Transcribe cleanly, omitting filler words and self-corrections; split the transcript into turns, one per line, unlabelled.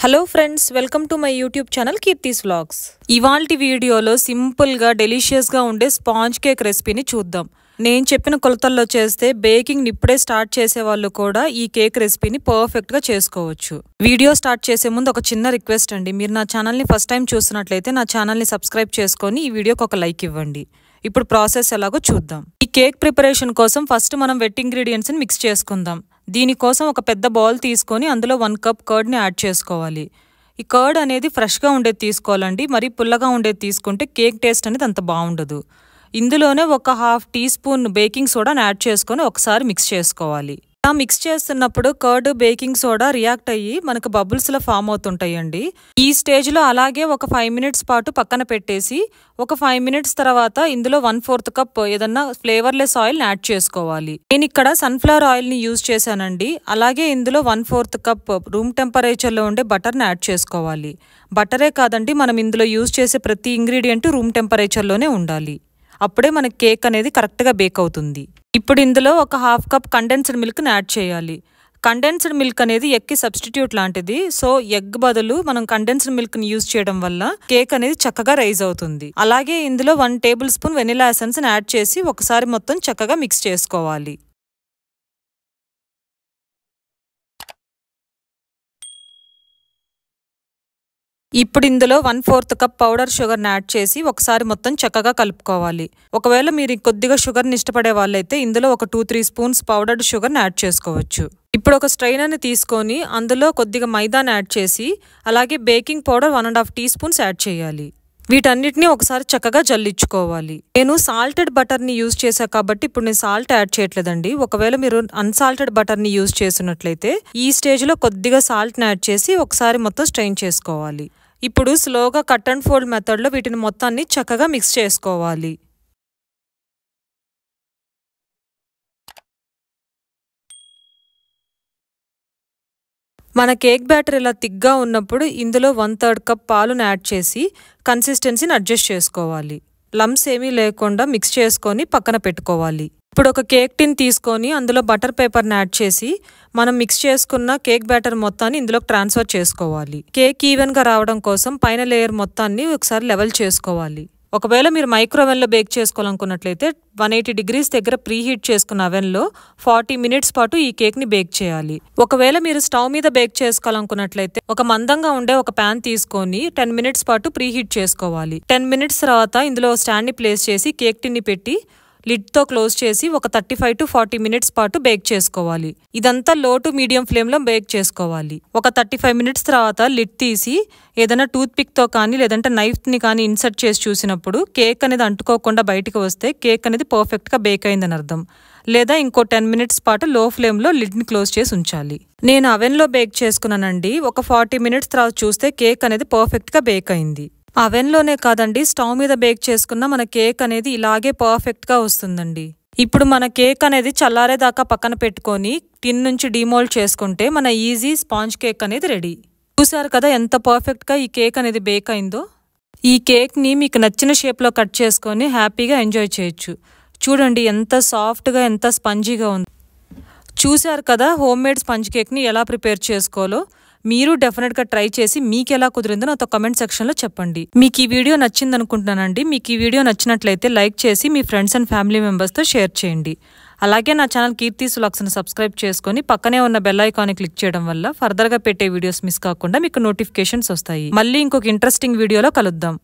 Hello friends, welcome to my YouTube channel Keerthi's vlogs. ఇవాల్టి వీడియోలో సింపుల్గా డెలిషియస్గా ఉండే స్పాంజ్ కేక్ రెసిపీని చూద్దాం. నేను చెప్పిన కొలతల్లో చేస్తే బేకింగ్ ఇప్పుడే స్టార్ట్ చేసే వాళ్ళు కూడా ఈ కేక్ రెసిపీని పర్ఫెక్ట్గా చేసుకోవచ్చు. వీడియో స్టార్ట్ చేసే ముందు ఒక చిన్న రిక్వెస్ట్ అండి. మీరు నా ఛానల్ని ఫస్ట్ టైం చూస్తున్నట్లయితే నా ఛానల్ని సబ్స్క్రైబ్ చేసుకొని ఈ వీడియోకి ఒక లైక్ ఇవ్వండి. ఇప్పుడు ప్రాసెస్ ఎలాగో చూద్దాం. ఈ కేక్ ప్రిపరేషన్ కోసం ఫస్ట్ మనం వెట్ ఇంగ్రీడియంట్స్ని మిక్స్ చేసుకుందాం. దీనికోసం ఒక పెద్ద బౌల్ తీసుకొని అందులో 1 కప్ కర్డ్ని యాడ్ చేసుకోవాలి. ఈ కర్డ్ అనేది ఫ్రెష్గా ఉండేది తీసుకోవాలండి. మరి పుల్లగా ఉండేది తీసుకుంటే కేక్ టేస్ట్ అనేది అంత బాగుండదు. ఇందులోనే ఒక 1/2 టీ స్పూన్ బేకింగ్ సోడాని యాడ్ చేసుకొని ఒకసారి మిక్స్ చేసుకోవాలి. మిక్స్ చేస్తున్నప్పుడు కర్డ్ బేకింగ్ సోడా రియాక్ట్ అయ్యి మనకు బబుల్స్లో ఫామ్ అవుతుంటాయండి. ఈ స్టేజ్లో అలాగే ఒక 5 మినిట్స్ పాటు పక్కన పెట్టేసి ఒక 5 మినిట్స్ తర్వాత ఇందులో 1/4 కప్ ఏదన్నా ఫ్లేవర్లెస్ ఆయిల్ని యాడ్ చేసుకోవాలి. నేను ఇక్కడ సన్ఫ్లవర్ ఆయిల్ని యూజ్ చేశానండి. అలాగే ఇందులో 1/4 కప్ రూమ్ టెంపరేచర్లో ఉండే బటర్ని యాడ్ చేసుకోవాలి. బటరే కాదండి, మనం ఇందులో యూజ్ చేసే ప్రతి ఇంగ్రీడియంట్ రూమ్ టెంపరేచర్లోనే ఉండాలి. అప్పుడే మన కేక్ అనేది కరెక్ట్గా బేక్ అవుతుంది. ఇప్పుడు ఇందులో ఒక 1/2 కప్ కండెన్స్డ్ మిల్క్ని యాడ్ చేయాలి. కండెన్స్డ్ మిల్క్ అనేది ఎగ్కి సబ్స్టిట్యూట్ లాంటిది. సో ఎగ్ బదులు మనం కండెన్స్డ్ మిల్క్ని యూజ్ చేయడం వల్ల కేక్ అనేది చక్కగా రైజ్ అవుతుంది. అలాగే ఇందులో 1 టేబుల్ స్పూన్ వెనిలా ఎసెన్స్ని యాడ్ చేసి ఒకసారి మొత్తం చక్కగా మిక్స్ చేసుకోవాలి. ఇప్పుడు ఇందులో 1/4 కప్ పౌడర్ షుగర్ని యాడ్ చేసి ఒకసారి మొత్తం చక్కగా కలుపుకోవాలి. ఒకవేళ మీరు కొద్దిగా షుగర్ని ఇష్టపడే వాళ్ళైతే ఇందులో ఒక 2-3 స్పూన్స్ పౌడర్డ్ షుగర్ని యాడ్ చేసుకోవచ్చు. ఇప్పుడు ఒక స్ట్రైనర్ని తీసుకొని అందులో కొద్దిగా మైదాని యాడ్ చేసి అలాగే baking powder 1.5 teaspoons add చేయాలి. వీటన్నిటిని ఒకసారి చక్కగా జల్లించుకోవాలి. నేను సాల్టెడ్ బటర్ని యూజ్ చేశా కాబట్టి ఇప్పుడు నేను సాల్ట్ యాడ్ చేయట్లేదండి. ఒకవేళ మీరు అన్సాల్టెడ్ బటర్ని యూజ్ చేసినట్లయితే ఈ స్టేజ్లో కొద్దిగా సాల్ట్ని యాడ్ చేసి ఒకసారి మొత్తం స్ట్రెయిన్ చేసుకోవాలి. ఇప్పుడు స్లోగా కట్ అండ్ ఫోల్డ్ మెథడ్లో వీటిని మొత్తాన్ని చక్కగా మిక్స్ చేసుకోవాలి. మన కేక్ బ్యాటర్ ఇలా థిక్గా ఉన్నప్పుడు ఇందులో 1/3 కప్ పాలును యాడ్ చేసి కన్సిస్టెన్సీని అడ్జస్ట్ చేసుకోవాలి. లమ్స్ ఏమీ లేకుండా మిక్స్ చేసుకొని పక్కన పెట్టుకోవాలి. ఇప్పుడు ఒక కేక్ టిన్ తీసుకొని అందులో బటర్ పేపర్ని యాడ్ చేసి మనం మిక్స్ చేసుకున్న కేక్ బ్యాటర్ మొత్తాన్ని ఇందులోకి ట్రాన్స్ఫర్ చేసుకోవాలి. కేక్ ఈవెన్గా రావడం కోసం పైన లేయర్ మొత్తాన్ని ఒకసారి లెవెల్ చేసుకోవాలి. ఒకవేళ మీరు మైక్రోవెన్లో బేక్ చేసుకోవాలనుకున్నట్లయితే 180 డిగ్రీస్ దగ్గర ప్రీహీట్ చేసుకున్న అవెన్లో 40 మినిట్స్ పాటు ఈ కేక్ని బేక్ చేయాలి. ఒకవేళ మీరు స్టవ్ మీద బేక్ చేసుకోవాలనుకున్నట్లయితే ఒక మందంగా ఉండే ఒక ప్యాన్ తీసుకొని 10 మినిట్స్ పాటు ప్రీహీట్ చేసుకోవాలి. 10 మినిట్స్ తర్వాత ఇందులో స్టాండ్ని ప్లేస్ చేసి కేక్ టిన్ని పెట్టి లిడ్తో క్లోజ్ చేసి ఒక 35 to 40 మినిట్స్ పాటు బేక్ చేసుకోవాలి. ఇదంతా లో టు మీడియం ఫ్లేమ్లో బేక్ చేసుకోవాలి. ఒక 35 మినిట్స్ తర్వాత లిడ్ తీసి ఏదైనా టూత్ పిక్తో కానీ లేదంటే నైఫ్ని కానీ ఇన్సర్ట్ చేసి చూసినప్పుడు కేక్ అనేది అంటుకోకుండా బయటకు వస్తే కేక్ అనేది పర్ఫెక్ట్గా బేక్ అయిందని అర్థం. లేదా ఇంకో 10 మినిట్స్ పాటు లో ఫ్లేమ్లో లిడ్ని క్లోజ్ చేసి ఉంచాలి. నేను అవెన్లో బేక్ చేసుకున్నానండి. ఒక 40 మినిట్స్ తర్వాత చూస్తే కేక్ అనేది పర్ఫెక్ట్గా బేక్ అయింది. అవెన్లోనే కాదండి, స్టవ్ మీద బేక్ చేసుకున్న మన కేక్ అనేది ఇలాగే పర్ఫెక్ట్గా వస్తుందండి. ఇప్పుడు మన కేక్ అనేది చల్లారేదాకా పక్కన పెట్టుకొని టిన్ నుంచి డిమోల్డ్ చేసుకుంటే మన ఈజీ స్పాంజ్ కేక్ అనేది రెడీ. చూసారు కదా ఎంత పర్ఫెక్ట్గా ఈ కేక్ అనేది బేక్ అయిందో. ఈ కేక్ని మీకు నచ్చిన షేప్లో కట్ చేసుకొని హ్యాపీగా ఎంజాయ్ చేయొచ్చు. చూడండి ఎంత సాఫ్ట్గా ఎంత స్పంజీగా ఉంది. చూసారు కదా హోమ్ మేడ్ స్పంజ్ కేక్ని ఎలా ప్రిపేర్ చేసుకోవాలో. మీరు డెఫినెట్గా ట్రై చేసి మీకు ఎలా కుదిరిందో నాతో కమెంట్ సెక్షన్లో చెప్పండి. మీకు ఈ వీడియో నచ్చింది అనుకుంటున్నానండి. మీకు ఈ వీడియో నచ్చినట్లయితే లైక్ చేసి మీ ఫ్రెండ్స్ అండ్ ఫ్యామిలీ మెంబర్స్తో షేర్ చేయండి. అలాగే నా ఛానల్ కీర్తిస్ వ్లాగ్స్ని సబ్స్క్రైబ్ చేసుకొని పక్కనే ఉన్న బెల్ ఐకాన్ని క్లిక్ చేయడం వల్ల ఫర్దర్గా పెట్టే వీడియోస్ మిస్ కాకుండా మీకు నోటిఫికేషన్స్ వస్తాయి. మళ్ళీ ఇంకొక ఇంట్రెస్టింగ్ వీడియోలో కలుద్దాం.